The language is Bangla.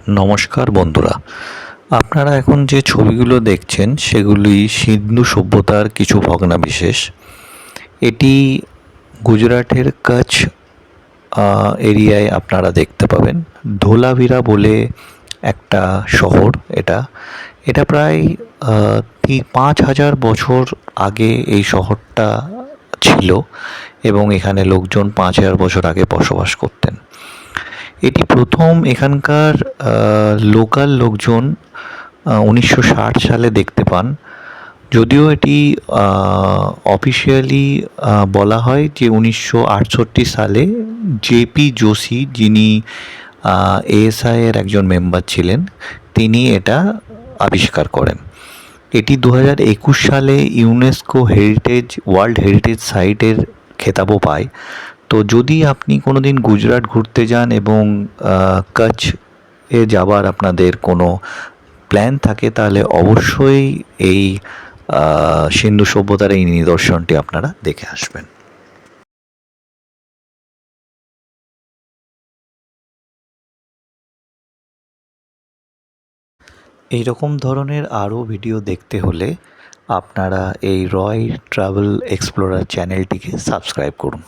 নমস্কার বন্ধুরা, আপনারা এখন যে ছবিগুলো দেখছেন সেগুলি সিন্ধু সভ্যতার কিছু ভগ্নাবশেষ। এটি গুজরাটের কচ্ছ এরিয়ায় আপনারা দেখতে পাবেন। ধোলাভিরা বলে একটা শহর এটা। এটা প্রায় ৫,০০০ বছর আগে এই শহরটা ছিল এবং এখানে লোকজন ৫,০০০ বছর আগে বসবাস করতেন। এটি প্রথম এখানকার লোকাল লোকজন ১৯৬০ সালে দেখতে পান। যদিও এটি অফিসিয়ালি বলা হয় যে ১৯৬৮ সালে জেপি যোশী, যিনি এএসআই এর একজন মেম্বার ছিলেন, তিনি এটা আবিষ্কার করেন। এটি ২০২১ সালে ইউনেস্কো ওয়ার্ল্ড হেরিটেজ সাইটের খেতাবও পায়। তো যদি আপনি কোনো দিন গুজরাট ঘুরতে যান এবং কচ্ছ এ যাবার আপনাদের কোনো প্ল্যান থাকে, তাহলে অবশ্যই এই সিন্ধু সভ্যতার এই নিদর্শনটি আপনারা দেখে আসবেন। এই রকম ধরনের আরও ভিডিও দেখতে হলে আপনারা এই রয় ট্রাভেল এক্সপ্লোরার চ্যানেলটিকে সাবস্ক্রাইব করুন।